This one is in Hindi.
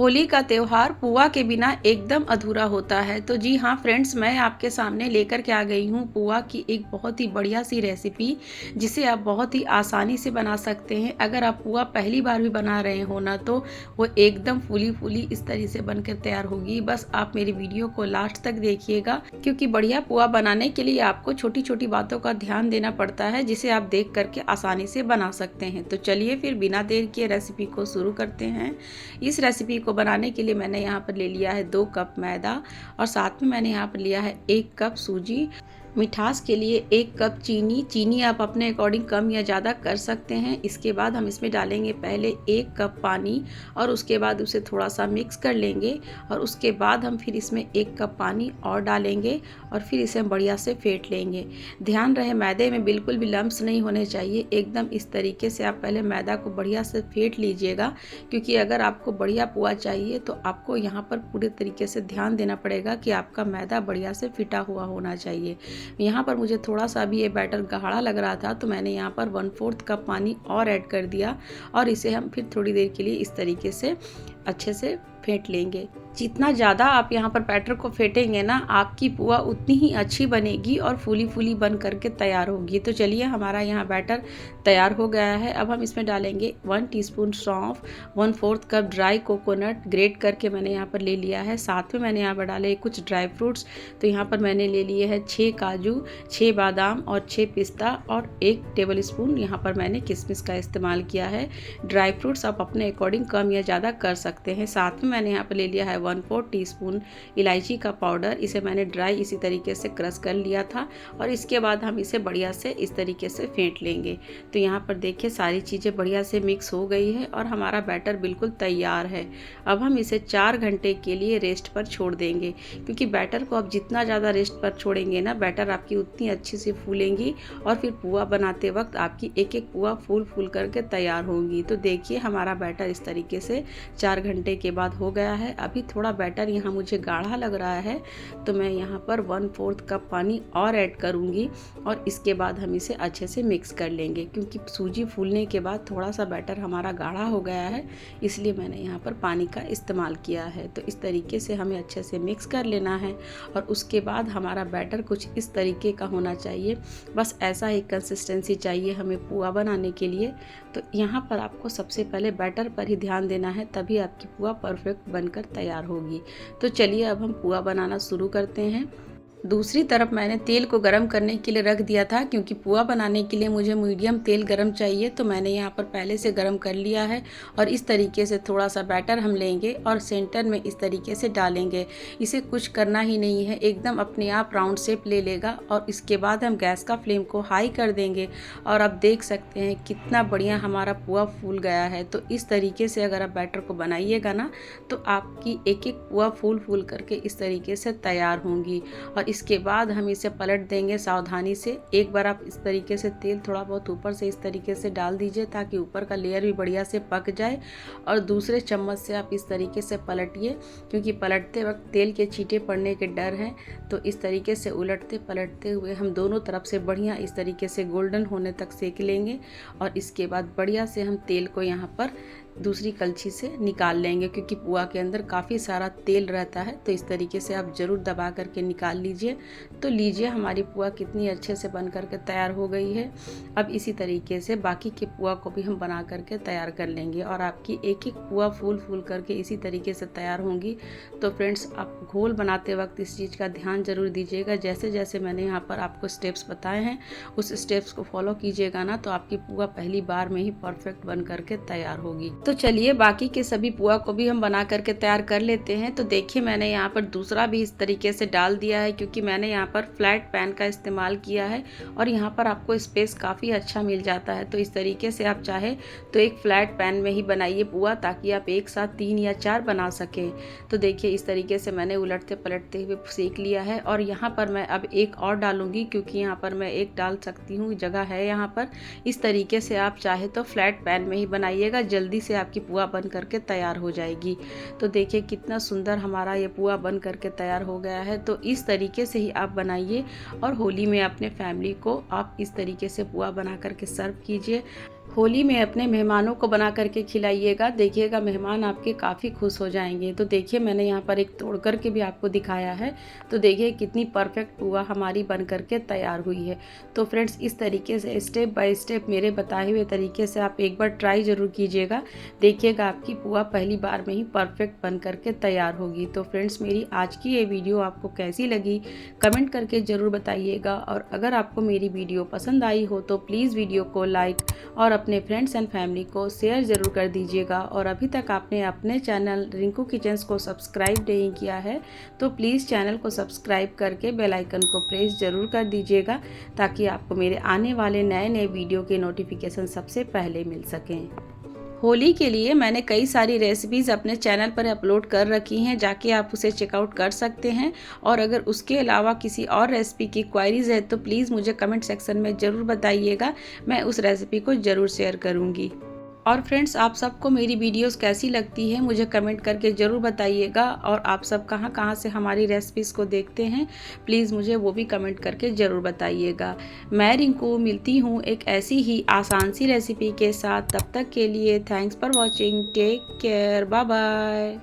होली का त्यौहार पुआ के बिना एकदम अधूरा होता है। तो जी हाँ फ्रेंड्स, मैं आपके सामने लेकर के आ गई हूँ पुआ की एक बहुत ही बढ़िया सी रेसिपी, जिसे आप बहुत ही आसानी से बना सकते हैं। अगर आप पुआ पहली बार भी बना रहे हो ना, तो वो एकदम फूली फूली इस तरह से बनकर तैयार होगी। बस आप मेरी वीडियो को लास्ट तक देखिएगा, क्योंकि बढ़िया पुआ बनाने के लिए आपको छोटी छोटी बातों का ध्यान देना पड़ता है, जिसे आप देख करके आसानी से बना सकते हैं। तो चलिए फिर बिना देर किए रेसिपी को शुरू करते हैं। इस रेसिपी को बनाने के लिए मैंने यहाँ पर ले लिया है 2 कप मैदा, और साथ में मैंने यहाँ पर लिया है 1 कप सूजी। मिठास के लिए 1 कप चीनी आप अपने अकॉर्डिंग कम या ज़्यादा कर सकते हैं। इसके बाद हम इसमें डालेंगे पहले 1 कप पानी, और उसके बाद उसे थोड़ा सा मिक्स कर लेंगे, और उसके बाद हम फिर इसमें 1 कप पानी और डालेंगे, और फिर इसे हम बढ़िया से फेंट लेंगे। ध्यान रहे मैदे में बिल्कुल भी लम्स नहीं होने चाहिए। एकदम इस तरीके से आप पहले मैदा को बढ़िया से फेंट लीजिएगा, क्योंकि अगर आपको बढ़िया पुआ चाहिए तो आपको यहाँ पर पूरे तरीके से ध्यान देना पड़ेगा कि आपका मैदा बढ़िया से फिटा हुआ होना चाहिए। यहाँ पर मुझे थोड़ा सा भी ये बैटर गाढ़ा लग रहा था, तो मैंने यहाँ पर 1/4 कप पानी और ऐड कर दिया, और इसे हम फिर थोड़ी देर के लिए इस तरीके से अच्छे से फेंट लेंगे। जितना ज़्यादा आप यहाँ पर बैटर को फेंटेंगे ना, आपकी पुआ उतनी ही अच्छी बनेगी और फूली फूली बन करके तैयार होगी। तो चलिए, हमारा यहाँ बैटर तैयार हो गया है। अब हम इसमें डालेंगे 1 टीस्पून सौंफ, 1/4 कप ड्राई कोकोनट ग्रेट करके मैंने यहाँ पर ले लिया है। साथ में मैंने यहाँ पर डाले कुछ ड्राई फ्रूट्स। तो यहाँ पर मैंने ले लिए हैं 6 काजू, 6 बादाम और 6 पिस्ता, और 1 टेबल स्पून यहाँ पर मैंने किशमिश का इस्तेमाल किया है। ड्राई फ्रूट्स आप अपने अकॉर्डिंग कम या ज़्यादा कर सकते हैं। साथ में मैंने यहाँ पर ले लिया है 1/4 टीस्पून इलायची का पाउडर। इसे मैंने ड्राई इसी तरीके से क्रश कर लिया था, और इसके बाद हम इसे बढ़िया से इस तरीके से फेंट लेंगे। तो यहाँ पर देखिए, सारी चीज़ें बढ़िया से मिक्स हो गई है और हमारा बैटर बिल्कुल तैयार है। अब हम इसे 4 घंटे के लिए रेस्ट पर छोड़ देंगे, क्योंकि बैटर को आप जितना ज़्यादा रेस्ट पर छोड़ेंगे ना, बैटर आपकी उतनी अच्छी से फूलेंगी, और फिर पुआ बनाते वक्त आपकी एक एक पुआ फूल फूल करके तैयार होगी। तो देखिए, हमारा बैटर इस तरीके से 4 घंटे के बाद हो गया है। अभी थोड़ा बैटर यहाँ मुझे गाढ़ा लग रहा है, तो मैं यहाँ पर 1/4 कप पानी और ऐड करूँगी, और इसके बाद हम इसे अच्छे से मिक्स कर लेंगे। क्योंकि सूजी फूलने के बाद थोड़ा सा बैटर हमारा गाढ़ा हो गया है, इसलिए मैंने यहाँ पर पानी का इस्तेमाल किया है। तो इस तरीके से हमें अच्छे से मिक्स कर लेना है, और उसके बाद हमारा बैटर कुछ इस तरीके का होना चाहिए। बस ऐसा ही कंसिस्टेंसी चाहिए हमें पुआ बनाने के लिए। तो यहाँ पर आपको सबसे पहले बैटर पर ही ध्यान देना है, तभी आपकी पुआ परफेक्ट बनकर तैयार होगी। तो चलिए, अब हम पुआ बनाना शुरू करते हैं। दूसरी तरफ मैंने तेल को गरम करने के लिए रख दिया था, क्योंकि पुआ बनाने के लिए मुझे मीडियम तेल गरम चाहिए। तो मैंने यहाँ पर पहले से गरम कर लिया है, और इस तरीके से थोड़ा सा बैटर हम लेंगे और सेंटर में इस तरीके से डालेंगे। इसे कुछ करना ही नहीं है, एकदम अपने आप राउंड शेप ले लेगा। और इसके बाद हम गैस का फ्लेम को हाई कर देंगे, और आप देख सकते हैं कितना बढ़िया हमारा पुआ फूल गया है। तो इस तरीके से अगर आप बैटर को बनाइएगा ना, तो आपकी एक एक पुआ फूल फूल करके इस तरीके से तैयार होंगी। और इसके बाद हम इसे पलट देंगे सावधानी से। एक बार आप इस तरीके से तेल थोड़ा बहुत ऊपर से इस तरीके से डाल दीजिए, ताकि ऊपर का लेयर भी बढ़िया से पक जाए। और दूसरे चम्मच से आप इस तरीके से पलटिए, क्योंकि पलटते वक्त तेल के छींटे पड़ने के डर हैं। तो इस तरीके से उलटते पलटते हुए हम दोनों तरफ से बढ़िया इस तरीके से गोल्डन होने तक सेक लेंगे, और इसके बाद बढ़िया से हम तेल को यहाँ पर दूसरी कलछी से निकाल लेंगे, क्योंकि पुआ के अंदर काफ़ी सारा तेल रहता है। तो इस तरीके से आप ज़रूर दबा करके निकाल लीजिए। तो लीजिए, हमारी पुआ कितनी अच्छे से बन करके तैयार हो गई है। अब इसी तरीके से बाकी के पुआ को भी हम बना करके तैयार कर लेंगे, और आपकी एक एक पुआ फूल फूल करके इसी तरीके से तैयार होंगी। तो फ्रेंड्स, आप घोल बनाते वक्त इस चीज़ का ध्यान ज़रूर दीजिएगा। जैसे जैसे मैंने यहाँ पर आपको स्टेप्स बताए हैं, उस स्टेप्स को फॉलो कीजिएगा ना, तो आपकी पुआ पहली बार में ही परफेक्ट बन करके तैयार होगी। तो चलिए, बाकी के सभी पुआ को भी हम बना करके तैयार कर लेते हैं। तो देखिए, मैंने यहाँ पर दूसरा भी इस तरीके से डाल दिया है, क्योंकि मैंने यहाँ पर फ्लैट पैन का इस्तेमाल किया है, और यहाँ पर आपको स्पेस काफ़ी अच्छा मिल जाता है। तो इस तरीके से आप चाहे तो एक फ्लैट पैन में ही बनाइए पुआ, ताकि आप एक साथ 3 या 4 बना सकें। तो देखिए, इस तरीके से मैंने उलटते पलटते हुए सेक लिया है, और यहाँ पर मैं अब एक और डालूंगी, क्योंकि यहाँ पर मैं एक डाल सकती हूँ, जगह है यहाँ पर। इस तरीके से आप चाहे तो फ्लैट पैन में ही बनाइएगा, जल्दी से आपकी पुआ बन करके तैयार हो जाएगी। तो देखिए, कितना सुंदर हमारा ये पुआ बन करके तैयार हो गया है। तो इस तरीके से ही आप बनाइए, और होली में अपने फैमिली को आप इस तरीके से पुआ बना करके सर्व कीजिए। होली में अपने मेहमानों को बना करके खिलाइएगा, देखिएगा मेहमान आपके काफ़ी खुश हो जाएंगे। तो देखिए मैंने यहाँ पर एक तोड़ कर के भी आपको दिखाया है। तो देखिए कितनी परफेक्ट पुआ हमारी बन करके तैयार हुई है। तो फ्रेंड्स इस तरीके से स्टेप बाय स्टेप मेरे बताए हुए तरीके से आप एक बार ट्राई ज़रूर कीजिएगा, देखिएगा आपकी पुआ पहली बार में ही परफेक्ट बन करके तैयार होगी। तो फ्रेंड्स मेरी आज की ये वीडियो आपको कैसी लगी कमेंट करके ज़रूर बताइएगा, और अगर आपको मेरी वीडियो पसंद आई हो तो प्लीज़ वीडियो को लाइक और अपने फ्रेंड्स एंड फैमिली को शेयर ज़रूर कर दीजिएगा। और अभी तक आपने अपने चैनल रिंकू किचन्स को सब्सक्राइब नहीं किया है तो प्लीज़ चैनल को सब्सक्राइब करके बेल आइकन को प्रेस ज़रूर कर दीजिएगा, ताकि आपको मेरे आने वाले नए नए वीडियो के नोटिफिकेशन सबसे पहले मिल सकें। होली के लिए मैंने कई सारी रेसिपीज़ अपने चैनल पर अपलोड कर रखी हैं, जाके आप उसे चेकआउट कर सकते हैं। और अगर उसके अलावा किसी और रेसिपी की क्वायरीज़ है तो प्लीज़ मुझे कमेंट सेक्शन में ज़रूर बताइएगा, मैं उस रेसिपी को ज़रूर शेयर करूँगी। और फ्रेंड्स आप सबको मेरी वीडियोस कैसी लगती है मुझे कमेंट करके ज़रूर बताइएगा, और आप सब कहाँ कहाँ से हमारी रेसिपीज़ को देखते हैं प्लीज़ मुझे वो भी कमेंट करके ज़रूर बताइएगा। मैं रिंकू मिलती हूँ एक ऐसी ही आसान सी रेसिपी के साथ, तब तक के लिए thanks for watching, take care, bye bye.